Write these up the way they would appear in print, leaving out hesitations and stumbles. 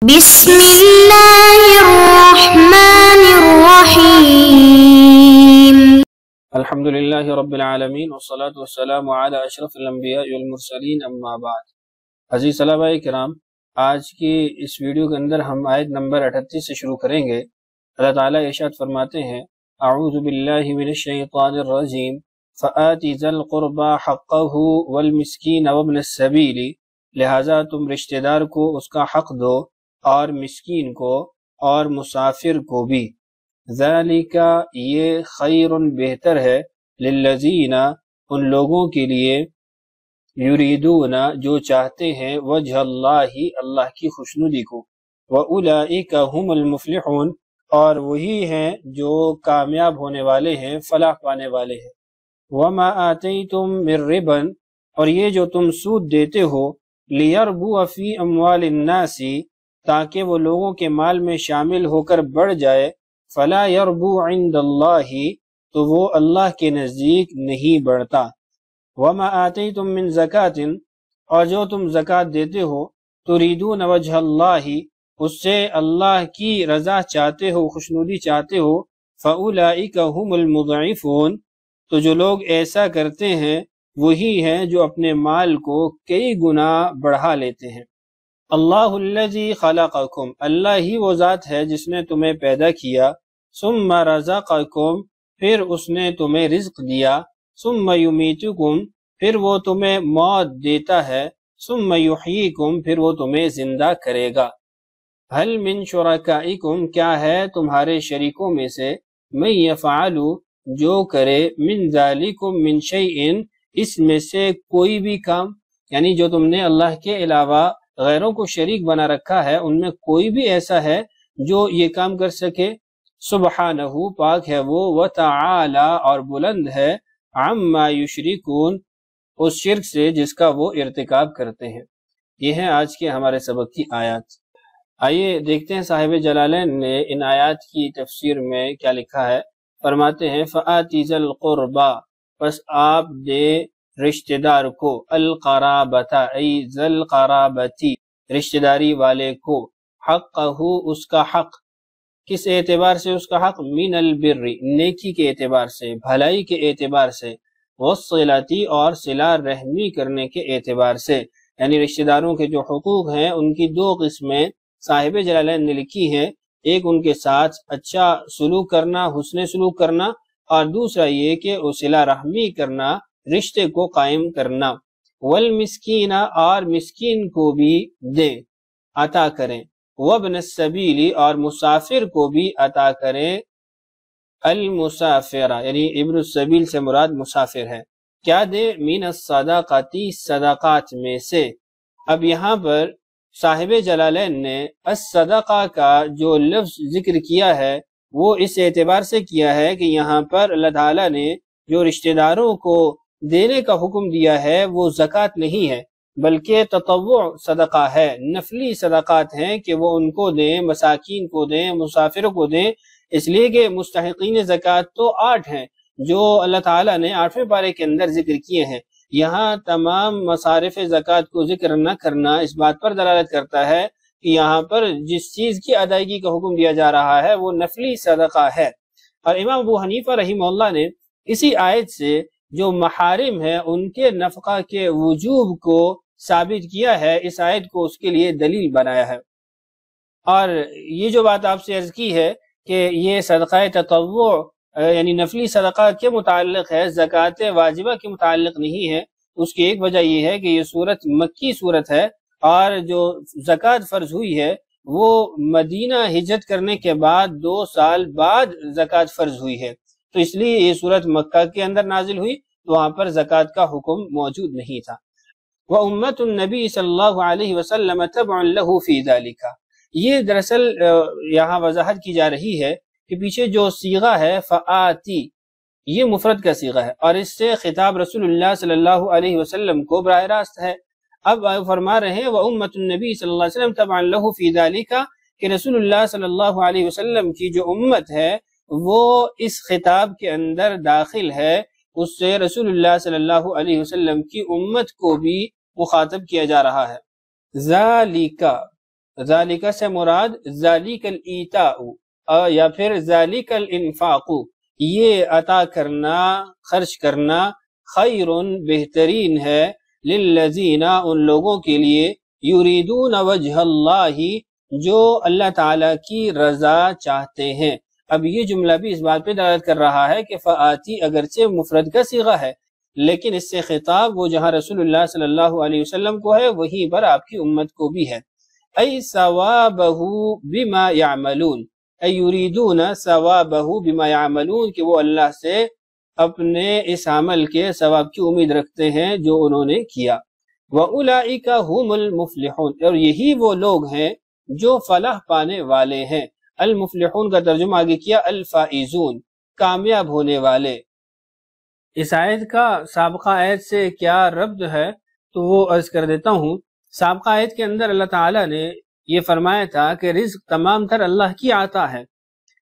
بسم اللہ الرحمن الرحیم الحمدللہ رب العالمین والصلاة والسلام علی اشرف الانبیاء والمرسلین اما بعد۔ عزیز طلباء کرام، آج کی اس ویڈیو کے اندر ہم آیت نمبر 38 سے شروع کریں گے۔ اللہ تعالیٰ ارشاد فرماتے ہیں: اعوذ باللہ من الشیطان الرجیم فآت ذی القربى حقہ والمسکین وابن السبیل، لہذا تم رشتہ دار کو اس کا حق دو اور مسکین کو اور مسافر کو بھی۔ ذالک، یہ خیر بہتر ہے، للذین، ان لوگوں کے لیے، یریدون، جو چاہتے ہیں، وجہ اللہ، اللہ کی خوشنودی کو، وَأُولَئِكَ هُمُ الْمُفْلِحُونَ، اور وہی ہیں جو کامیاب ہونے والے ہیں، فلاح پانے والے ہیں۔ وَمَا آتَيْتُم مِّن رِّبًا، اور یہ جو تم سود دیتے ہو، لِيَرْبُوَ فِي أَمْوَالِ النَّاسِ، تاکہ وہ لوگوں کے مال میں شامل ہو کر بڑھ جائے، فَلَا يَرْبُو عِندَ اللَّهِ، تو وہ اللہ کے نزدیک نہیں بڑھتا۔ وَمَا آتَيْتُم مِّن زَكَاةٍ، اور جو تم زکوٰۃ دیتے ہو، تُرِيدُونَ وَجْهَ اللَّهِ، اس سے اللہ کی رضا چاہتے ہو، خوشنودی چاہتے ہو، فَأُولَئِكَ هُمُ الْمُضْعِفُونَ، تو جو لوگ ایسا کرتے ہیں وہی ہیں جو اپنے مال کو کئی گنا بڑھا لیتے ہیں۔ اللہ الذی خلقکم، اللہ ہی وہ ذات ہے جس نے تمہیں پیدا کیا، ثم رزقکم، پھر اس نے تمہیں رزق دیا، ثم یمیتکم، پھر وہ تمہیں موت دیتا ہے، ثم یحییکم، پھر وہ تمہیں زندہ کرے گا۔ هل من شرکائکم، کیا ہے تمہارے شریکوں میں سے، من یفعل، جو کرے، من ذالکم من شیء، اس میں سے کوئی بھی کام، یعنی جو تم نے اللہ کے علاوہ غیروں کو شریک بنا رکھا ہے، ان میں کوئی بھی ایسا ہے جو یہ کام کر سکے، سبحانہ، پاک ہے وہ، وتعالی، اور بلند ہے، عما یشرکون، اس شرک سے جس کا وہ ارتکاب کرتے ہیں۔ یہ ہیں آج کے ہمارے سبق کی آیات۔ آئیے دیکھتے ہیں صاحب جلالین نے ان آیات کی تفسیر میں کیا لکھا ہے۔ فرماتے ہیں: فآتی ذی القربى، پس آپ دے رشتہ دار کو، القرابتا، ای ذی القرابتی، رشتہ داری والے کو، حقہ، اس کا حق، کس اعتبار سے اس کا حق، من البر، نیکی کے اعتبار سے، بھلائی کے اعتبار سے، والصلۃ، اور صلہ رحمی کرنے کے اعتبار سے، یعنی رشتہ داروں کے جو حقوق ہیں ان کی دو قسمیں صاحب جلالین نے لکھی ہیں، ایک ان کے ساتھ اچھا سلوک کرنا، حسن سلوک کرنا، اور دوسرا یہ کہ صلہ رحمی کرنا، رشتے کو قائم کرنا۔ والمسکین، اور مسکین کو بھی دیں، عطا کریں، وابن السبیل، اور مسافر کو بھی عطا کریں، المسافر، یعنی ابن السبیل سے مراد مسافر ہے۔ کیا دے، من الصدقاتی، صدقات میں سے۔ اب یہاں پر صاحب جلالین نے الصدقہ کا جو لفظ ذکر کیا ہے وہ اس اعتبار سے کیا ہے کہ یہاں پر اللہ تعالیٰ نے جو رشتہ داروں کو دینے کا حکم دیا ہے وہ زکوٰۃ نہیں ہے، بلکہ تطوع صدقہ ہے، نفلی صدقات ہیں کہ وہ ان کو دیں، مساکین کو دیں، مسافروں کو دیں، اس لیے کہ مستحقین زکوٰۃ تو 8 ہیں جو اللہ تعالیٰ نے 8ویں پارے کے اندر ذکر کیے ہیں۔ یہاں تمام مصارف زکوٰۃ کو ذکر نہ کرنا اس بات پر دلالت کرتا ہے کہ یہاں پر جس چیز کی ادائیگی کا حکم دیا جا رہا ہے وہ نفلی صدقہ ہے۔ اور امام ابو حنیفہ رحمہ اللہ نے اسی آیت سے جو محارم ہے ان کے نفقہ کے وجوب کو ثابت کیا ہے، اس آیت کو اس کے لیے دلیل بنایا ہے۔ اور یہ جو بات آپ سے عرض کی ہے کہ یہ صدقہ تطوع یعنی نفلی صدقہ کے متعلق ہے، زکوٰۃ واجبہ کے متعلق نہیں ہے، اس کی ایک وجہ یہ ہے کہ یہ صورت مکی صورت ہے، اور جو زکوٰۃ فرض ہوئی ہے وہ مدینہ ہجرت کرنے کے بعد 2 سال بعد زکوٰۃ فرض ہوئی ہے، تو اس لیے یہ صورت مکہ کے اندر نازل ہوئی، تو وہاں پر زکوٰۃ کا حکم موجود نہیں تھا۔ وَأُمَّةُ النَّبِي صلی اللہ علیہ وسلم تَبْعٌ لَهُ فِي ذَلِكَ، یہ دراصل یہاں وضاحت کی جا رہی ہے کہ پیچھے جو صیغہ ہے فآتی، یہ مفرد کا صیغہ ہے، اور اس سے خطاب رسول اللہ صلی اللہ علیہ وسلم کو براہ راست ہے۔ اب فرما رہے ہیں وَأُمَّةُ النَّبِي صلی اللہ علیہ وسلم تَبْعٌ لَهُ فِي ذَلِكَ، کہ رسول اللہ صلی اللہ علیہ وسلم کی جو امت ہے وہ اس خطاب کے اندر داخل ہے، اس سے رسول اللہ صلی اللہ علیہ وسلم کی امت کو بھی مخاطب کیا جا رہا ہے۔ ذَلِكَ، ذالک سے مراد ذالک الایتاء یا پھر ذالک الانفاق، یہ عطا کرنا، خرچ کرنا، خیر بہترین ہے، للذین ان لوگوں کے لیے، یریدون وجہ اللہ جو اللہ تعالیٰ کی رضا چاہتے ہیں۔ اب یہ جملہ بھی اس بات پہ دلالت کر رہا ہے کہ فآتی اگرچہ مفرد کا صیغہ ہے، لیکن اس سے خطاب وہ جہاں رسول اللہ صلی اللہ علیہ وسلم کو ہے وہیں پر آپ کی امت کو بھی ہے۔ ای ثوابہ بما یعملون، ای یریدون ثوابہ بما یعملون، کہ وہ اللہ سے اپنے اس عمل کے ثواب کی امید رکھتے ہیں جو انہوں نے کیا۔ وَأُولَئِكَ هُمُ الْمُفْلِحُونَ، اور یہی وہ لوگ ہیں جو فلاح پانے والے ہیں۔ المفلحون کا ترجمہ آگے کیا الفائزون، کامیاب ہونے والے۔ اس آیت کا سابقہ آیت سے کیا ربط ہے تو وہ عرض کر دیتا ہوں۔ سابقہ آیت کے اندر اللہ تعالیٰ نے یہ فرمایا تھا کہ رزق تمام تر اللہ کی عطا ہے،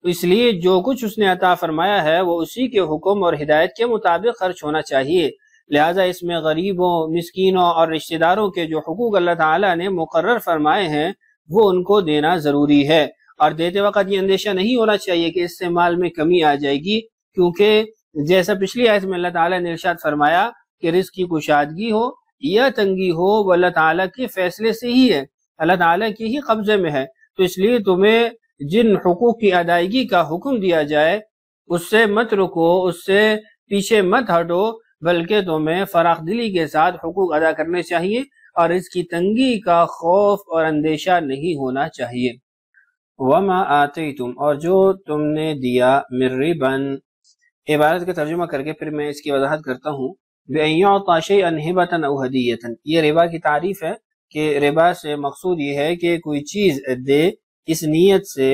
اس لیے جو کچھ اس نے عطا فرمایا ہے وہ اسی کے حکم اور ہدایت کے مطابق خرچ ہونا چاہیے، لہٰذا اس میں غریبوں، مسکینوں اور رشتہ داروں کے جو حقوق اللہ تعالیٰ نے مقرر فرمائے ہیں وہ ان کو دینا ضروری ہے، اور دیتے وقت یہ اندیشہ نہیں ہونا چاہیے کہ اس سے مال میں کمی آ جائے گی، کیونکہ جیسا پچھلی آیت میں اللہ تعالیٰ نے ارشاد فرمایا کہ رزق کی کشادگی ہو یا تنگی ہو وہ اللہ تعالیٰ کے فیصلے سے ہی ہے، اللہ تعالیٰ کی ہی قبضے میں ہے، تو اس لیے تمہیں جن حقوق کی ادائیگی کا حکم دیا جائے اس سے مت رکو، اس سے پیچھے مت ہٹو، بلکہ تمہیں فراخ دلی کے ساتھ حقوق ادا کرنے چاہیے اور اس کی تنگی کا خوف اور اندیشہ نہیں ہونا چاہیے۔ وَمَا آتَيْتُمْ، اور جو تم نے دیا، مِن رِبًا، عبارت کا ترجمہ کر کے پھر میں اس کی وضاحت کرتا ہوں۔ بِأَن يُعْطَى شَيْئًا هِبَةً أَوْ هَدِيَّةً، یہ ربا کی تعریف ہے کہ ربا سے مقصود یہ ہے کہ کوئی چیز دے اس نیت سے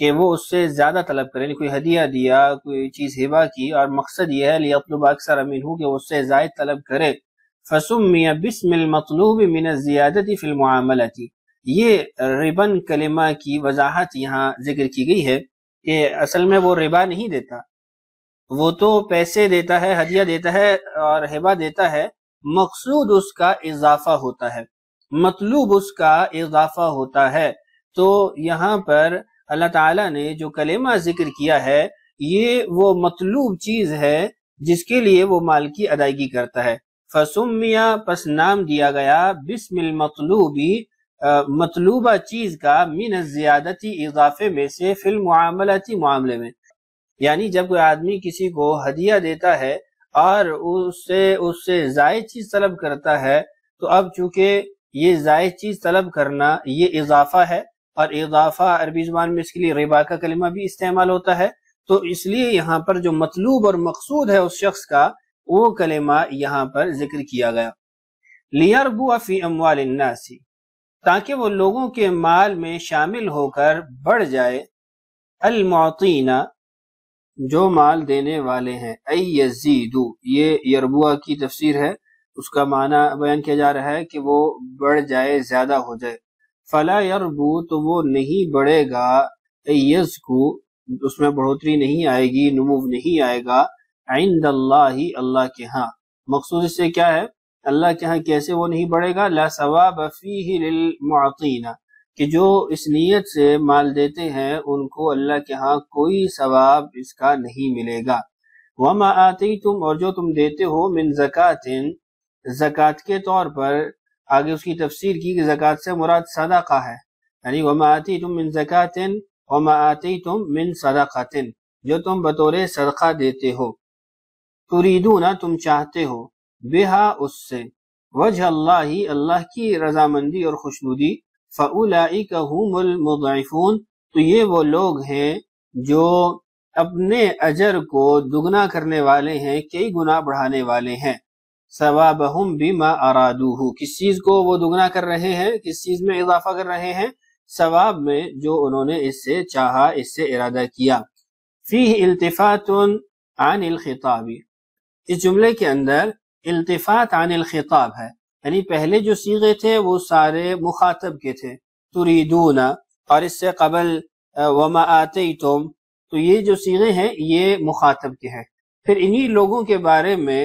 کہ وہ اس سے زیادہ طلب کرے، کوئی ہدیہ دیا، کوئی چیز ہبہ کی، اور مقصد یہ ہے لِيَطْلُبَ أَكْثَرَ مِنْهُ کہ اس سے زائد طلب کرے۔ فَسُمِّيَ بِاسْمِ الْمَطْلُوبِ مِنَ الزِّيَادَةِ فِي الْمُعَامَلَةِ، یہ ربن کلمہ کی وضاحت یہاں ذکر کی گئی ہے کہ اصل میں وہ ربا نہیں دیتا، وہ تو پیسے دیتا ہے، ہدیہ دیتا ہے اور ہبہ دیتا ہے، مقصود اس کا اضافہ ہوتا ہے، مطلوب اس کا اضافہ ہوتا ہے۔ تو یہاں پر اللہ تعالیٰ نے جو کلمہ ذکر کیا ہے یہ وہ مطلوب چیز ہے جس کے لیے وہ مال کی ادائیگی کرتا ہے۔ فسمیہ، پس نام دیا گیا، بسم المطلوبی، مطلوبہ چیز کا، من الزیادتی، اضافے میں سے، فی المعاملتی، معاملے میں، یعنی جب کوئی آدمی کسی کو ہدیہ دیتا ہے اور اس سے زائد چیز طلب کرتا ہے تو اب چونکہ یہ زائد چیز طلب کرنا یہ اضافہ ہے، اور اضافہ عربی زبان میں اس کے لیے ربا کا کلمہ بھی استعمال ہوتا ہے، تو اس لیے یہاں پر جو مطلوب اور مقصود ہے اس شخص کا وہ کلمہ یہاں پر ذکر کیا گیا۔ لِيَرْبُوَ فِي أَمْوَالِ النَّاسِ، تاکہ وہ لوگوں کے مال میں شامل ہو کر بڑھ جائے، المعطین، جو مال دینے والے ہیں، ای یزیدو، یہ یربوا کی تفسیر ہے، اس کا معنی بیان کیا جا رہا ہے کہ وہ بڑھ جائے، زیادہ ہو جائے۔ فلا یربو، تو وہ نہیں بڑھے گا، یزکو، اس میں بڑھوتری نہیں آئے گی، نمو نہیں آئے گا، عند اللہ، اللہ کے ہاں۔ مقصود اس سے کیا ہے؟ اللہ کے ہاں کیسے وہ نہیں بڑھے گا؟ لا ثواب فیہ للمعطین، کہ جو اس نیت سے مال دیتے ہیں ان کو اللہ کے ہاں کوئی ثواب اس کا نہیں ملے گا۔ وما آتیتم، اور جو تم دیتے ہو، من زکوٰۃ، زکوٰۃ کے طور پر، آگے اس کی تفسیر کی کہ زکوٰۃ سے مراد صدقہ ہے، یعنی وما آتیتم من زکوٰۃ وما آتیتم من صدقۃ، جو تم بطور صدقہ دیتے ہو، تریدون، تم چاہتے ہو، بہا، اس سے، وجہ اللہ، اللہ کی رضامندی اور خوشنودی، فَأُولَئِكَ هُمُ الْمُضْعِفُونَ، تو یہ وہ لوگ ہیں جو اپنے اجر کو دگنا کرنے والے ہیں، کئی گنا بڑھانے والے ہیں۔ ثوابہم بما ارادوہ، کس چیز کو وہ دگنا کر رہے ہیں، کس چیز میں اضافہ کر رہے ہیں؟ ثواب میں، جو انہوں نے اس سے چاہا، اس سے ارادہ کیا۔ فیہ التفات عن الخطاب، اس جملے کے اندر التفات عن الخطاب ہے، یعنی پہلے جو صیغے تھے وہ سارے مخاطب کے تھے، تریدون، اور اس سے قبل وما آتیتم، تو یہ جو صیغے ہیں یہ مخاطب کے ہیں۔ پھر انہی لوگوں کے بارے میں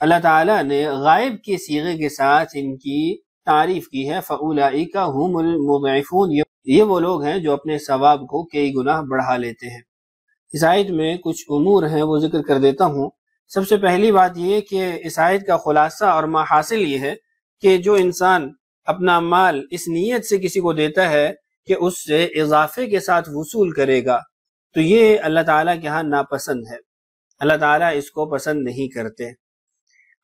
اللہ تعالیٰ نے غائب کے صیغے کے ساتھ ان کی تعریف کی ہے، فَأُولَئِكَ هُمُ الْمُضْعِفُونَ، یہ وہ لوگ ہیں جو اپنے ثواب کو کئی گناہ بڑھا لیتے ہیں۔ اس آیت میں کچھ امور ہیں وہ ذکر کر دیتا ہوں۔ سب سے پہلی بات یہ کہ اس آیت کا خلاصہ اور محاصل یہ ہے کہ جو انسان اپنا مال اس نیت سے کسی کو دیتا ہے کہ اس سے اضافے کے ساتھ وصول کرے گا تو یہ اللہ تعالیٰ کے ہاں ناپسند ہے، اللہ تعالیٰ اس کو پسند نہیں کرتے۔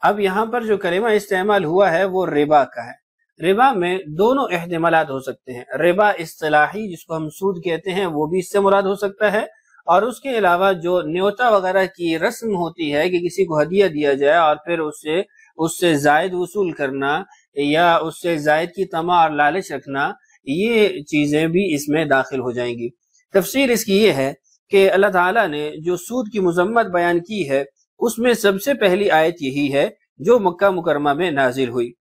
اب یہاں پر جو کلمہ استعمال ہوا ہے وہ ربا کا ہے۔ ربا میں دونوں احتمالات ہو سکتے ہیں، ربا اصطلاحی جس کو ہم سود کہتے ہیں وہ بھی اس سے مراد ہو سکتا ہے، اور اس کے علاوہ جو نیوتا وغیرہ کی رسم ہوتی ہے کہ کسی کو ہدیہ دیا جائے اور پھر اس سے زائد وصول کرنا یا اس سے زائد کی طمع اور لالچ رکھنا، یہ چیزیں بھی اس میں داخل ہو جائیں گی۔ تفسیر اس کی یہ ہے کہ اللہ تعالیٰ نے جو سود کی مذمت بیان کی ہے اس میں سب سے پہلی آیت یہی ہے جو مکہ مکرمہ میں نازل ہوئی،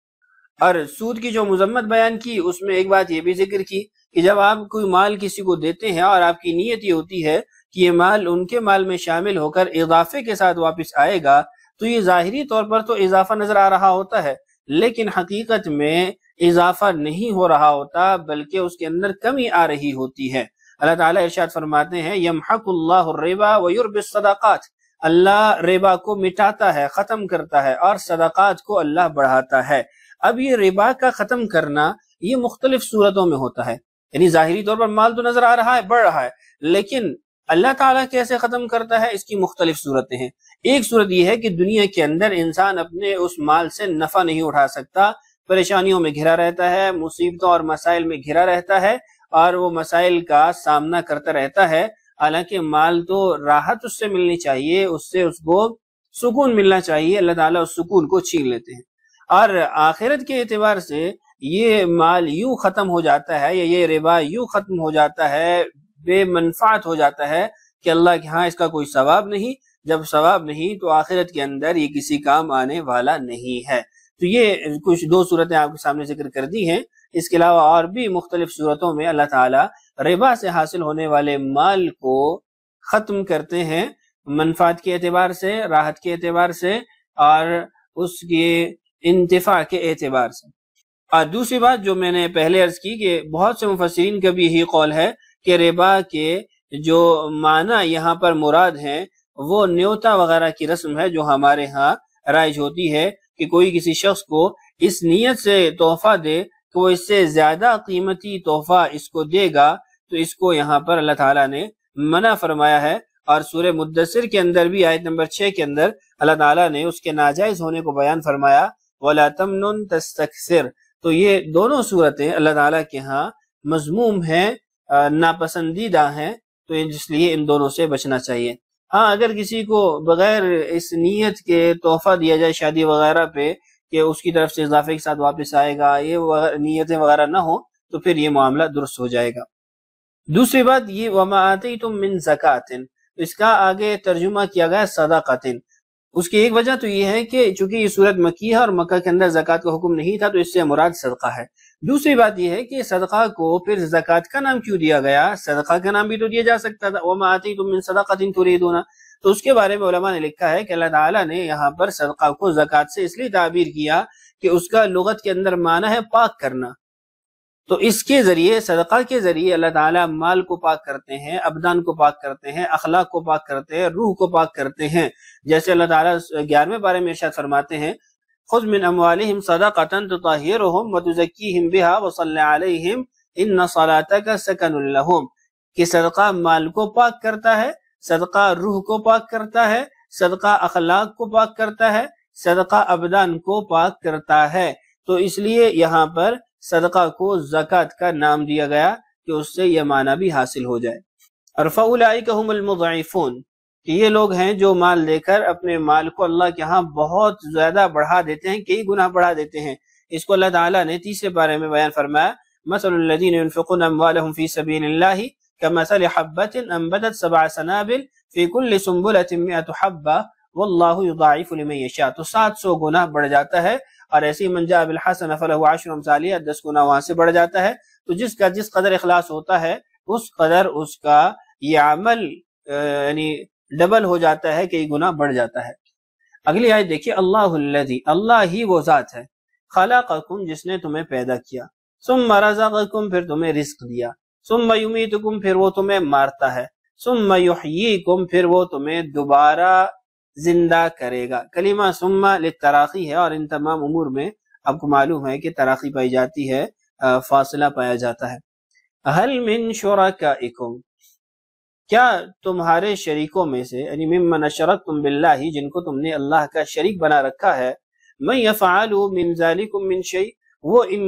اور سود کی جو مذمت بیان کی اس میں ایک بات یہ بھی ذکر کی کہ جب آپ کوئی مال کسی کو دیتے ہیں اور آپ کی نیت یہ ہوتی ہے کہ یہ مال ان کے مال میں شامل ہو کر اضافے کے ساتھ واپس آئے گا تو یہ ظاہری طور پر تو اضافہ نظر آ رہا ہوتا ہے، لیکن حقیقت میں اضافہ نہیں ہو رہا ہوتا بلکہ اس کے اندر کمی آ رہی ہوتی ہے۔ اللہ تعالیٰ ارشاد فرماتے ہیں یمحق اللہ الربا ویربی الصدقات، اللہ ربا کو مٹاتا ہے، ختم کرتا ہے، اور صدقات کو اللہ بڑھاتا ہے۔ اب یہ ربا کا ختم کرنا یہ مختلف صورتوں میں ہوتا ہے، یعنی ظاہری طور پر مال تو نظر آ رہا ہے، بڑھ رہا ہے، لیکن اللہ تعالیٰ کیسے ختم کرتا ہے اس کی مختلف صورتیں ہیں۔ ایک صورت یہ ہے کہ دنیا کے اندر انسان اپنے اس مال سے نفع نہیں اٹھا سکتا، پریشانیوں میں گھرا رہتا ہے، مصیبتوں اور مسائل میں گھرا رہتا ہے، اور وہ مسائل کا سامنا کرتا رہتا ہے، حالانکہ مال تو راحت اس سے ملنی چاہیے، اس سے اس کو سکون ملنا چاہیے، اللہ تعالیٰ اس سکون کو چھین لیتے ہیں۔ اور آخرت کے اعتبار سے یہ مال یوں ختم ہو جاتا ہے یا یہ ربا یوں ختم ہو جاتا ہے، بے منفعت ہو جاتا ہے کہ اللہ کے ہاں اس کا کوئی ثواب نہیں، جب ثواب نہیں تو آخرت کے اندر یہ کسی کام آنے والا نہیں ہے۔ تو یہ کچھ دو صورتیں آپ کے سامنے ذکر کر دی ہیں، اس کے علاوہ اور بھی مختلف صورتوں میں اللہ تعالیٰ ربا سے حاصل ہونے والے مال کو ختم کرتے ہیں، منفعت کے اعتبار سے، راحت کے اعتبار سے، اور اس کے انتفاع کے اعتبار سے۔ اور دوسری بات جو میں نے پہلے عرض کی کہ بہت سے مفسرین کا بھی یہی قول ہے کہ ربا کے جو معنی یہاں پر مراد ہیں وہ نیوتا وغیرہ کی رسم ہے جو ہمارے ہاں رائج ہوتی ہے کہ کوئی کسی شخص کو اس نیت سے تحفہ دے کہ وہ اس سے زیادہ قیمتی تحفہ اس کو دے گا، تو اس کو یہاں پر اللہ تعالیٰ نے منع فرمایا ہے۔ اور سورہ مدثر کے اندر بھی آیت نمبر 6 کے اندر اللہ تعالیٰ نے اس کے ناجائز ہونے کو بیان فرمایا وَلَا تَمْنُن تَسْتَكْثِرْ۔ تو یہ دونوں صورتیں اللہ تعالیٰ کے ہاں مذموم ہیں، ناپسندیدہ ہیں، تو اس لیے ان دونوں سے بچنا چاہیے۔ ہاں اگر کسی کو بغیر اس نیت کے تحفہ دیا جائے شادی وغیرہ پہ کہ اس کی طرف سے اضافے کے ساتھ واپس آئے گا، یہ نیتیں وغیرہ نہ ہو تو پھر یہ معاملہ درست ہو جائے گا۔ دوسری بات یہ وَمَا آتَيْتُم مِّن زَكَاةٍ، اس کا آگے ترجمہ کیا گیا صدقۃ۔ اس کی ایک وجہ تو یہ ہے کہ چونکہ یہ صورت مکی ہے اور مکہ کے اندر زکوٰۃ کا حکم نہیں تھا تو اس سے مراد صدقہ ہے۔ دوسری بات یہ ہے کہ صدقہ کو پھر زکوٰۃ کا نام کیوں دیا گیا؟ صدقہ کا نام بھی تو دیا جا سکتا تھا، وَمَا آتَيْتُم مِّن صَدَقَةٍ تُرِيدُونَ۔ تو اس کے بارے میں علماء نے لکھا ہے کہ اللہ تعالیٰ نے یہاں پر صدقہ کو زکوٰۃ سے اس لیے تعبیر کیا کہ اس کا لغت کے اندر معنی ہے پاک کرنا، تو اس کے ذریعے صدقہ کے ذریعے اللہ تعالیٰ مال کو پاک کرتے ہیں، ابدان کو پاک کرتے ہیں، اخلاق کو پاک کرتے ہیں، روح کو پاک کرتے ہیں۔ جیسے اللہ تعالیٰ 11ویں پارے میں ارشاد فرماتے ہیں خُذْ مِنْ أَمْوَالِهِمْ صَدَقَةً تُطَهِّرُهُمْ وَتُزَكِّيهِمْ بِهَا وَصَلِّ عَلَيْهِمْ إِنَّ صَلَاتَكَ سَكَنٌ لَهُمْ، کہ صدقہ مال کو پاک کرتا ہے، صدقہ روح کو پاک کرتا ہے، صدقہ اخلاق کو پاک کرتا ہے، صدقہ ابدان کو پاک کرتا ہے۔ تو اس لیے یہاں پر صدقہ کو زکوٰۃ کا نام دیا گیا کہ اس سے یہ معنی بھی حاصل ہو جائے۔ اور فَأُولَئِكَ هُمُ الْمُضْعِفُونَ، کہ یہ لوگ ہیں جو مال دے کر اپنے مال کو اللہ کے ہاں بہت زیادہ بڑھا دیتے ہیں، کئی گنا بڑھا دیتے ہیں۔ اس کو اللہ تعالیٰ نے 3 پارے میں بیان فرمایا مَثَلُ الَّذِينَ يُنْفِقُونَ أَمْوَالَهُمْ فِي سَبِيلِ اللَّهِ كَمَثَلِ حَبَّةٍ أَنبَتَتْ 7 سَنَابِلَ فِي كُلِّ سُنبُلَةٍ 100 حَبَّةٍ وَاللَّهُ يُضَاعِفُ لِمَن يَشَاءُ، تو 700 گنا بڑھ جاتا ہے۔ اور ایسے ہی من جاء بالحسنۃ فلہ 10 امثالها، 10 گنا وہاں سے بڑھ جاتا ہے۔ تو جس کا جس قدر اخلاص ہوتا ہے اس قدر اس کا یہ عمل یعنی ڈبل ہو جاتا ہے، کئی گنا بڑھ جاتا ہے۔ اگلی آیت دیکھیے اللہ الذی، اللہ ہی وہ ذات ہے خلقکم جس نے تمہیں پیدا کیا، ثم رزقکم پھر تمہیں رزق دیا، ثم یمیتکم پھر وہ تمہیں مارتا ہے، ثم یحییکم پھر وہ تمہیں دوبارہ زندہ کرے گا۔ کلمہ ثم للتراخی ہے، اور ان تمام امور میں آپ کو معلوم ہے کہ تراخی پائی جاتی ہے، فاصلہ پایا جاتا ہے۔ هل من شرکائکم کیا تمہارے شریکوں میں سے، یعنی ممن اشرکتم باللہ جن کو تم نے اللہ کا شریک بنا رکھا ہے، من یفعل من ذالکم من شیء وہ ان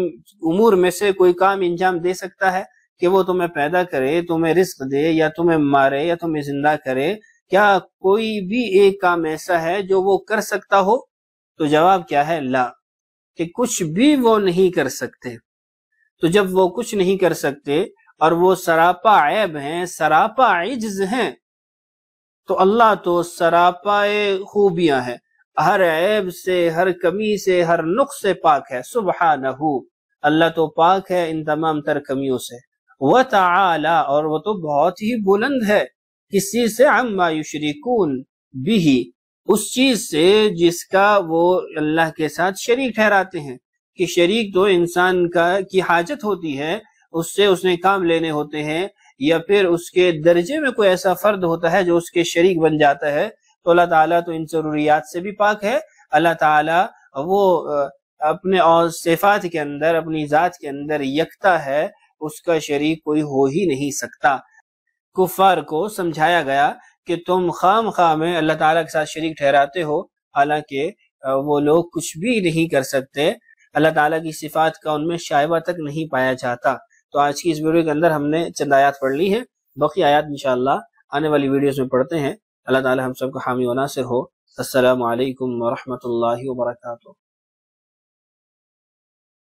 امور میں سے کوئی کام انجام دے سکتا ہے کہ وہ تمہیں پیدا کرے، تمہیں رزق دے، یا تمہیں مارے، یا تمہیں زندہ کرے؟ کیا کوئی بھی ایک کام ایسا ہے جو وہ کر سکتا ہو؟ تو جواب کیا ہے؟ لا، کہ کچھ بھی وہ نہیں کر سکتے۔ تو جب وہ کچھ نہیں کر سکتے اور وہ سراپا عیب ہیں، سراپا عجز ہیں، تو اللہ تو سراپا خوبیاں ہے، ہر عیب سے، ہر کمی سے، ہر نقص سے پاک ہے۔ سبحانہ، اللہ تو پاک ہے ان تمام تر کمیوں سے۔ وتعالی اور وہ تو بہت ہی بلند ہے، کس چیز سے؟ عما یشرکون بھی اس چیز سے جس کا وہ اللہ کے ساتھ شریک ٹھہراتے ہیں، کہ شریک تو انسان کی حاجت ہوتی ہے، اس سے اس نے کام لینے ہوتے ہیں، یا پھر اس کے درجے میں کوئی ایسا فرد ہوتا ہے جو اس کے شریک بن جاتا ہے، تو اللہ تعالیٰ تو ان ضروریات سے بھی پاک ہے۔ اللہ تعالیٰ وہ اپنے اور صفات کے اندر، اپنی ذات کے اندر یکتا ہے، اس کا شریک کوئی ہو ہی نہیں سکتا۔ کفار کو سمجھایا گیا کہ تم خام خواہ میں اللہ تعالیٰ کے ساتھ شریک ٹھہراتے ہو، حالانکہ وہ لوگ کچھ بھی نہیں کر سکتے، اللہ تعالیٰ کی صفات کا ان میں شائبہ تک نہیں پایا جاتا۔ تو آج کی اس ویڈیو کے اندر ہم نے چند آیات پڑھ لی ہیں، باقی آیات انشاءاللہ آنے والی ویڈیوز میں پڑھتے ہیں۔ اللہ تعالیٰ ہم سب کو حامی و ناصر ہو۔ السلام علیکم ورحمۃ اللہ وبرکاتہ۔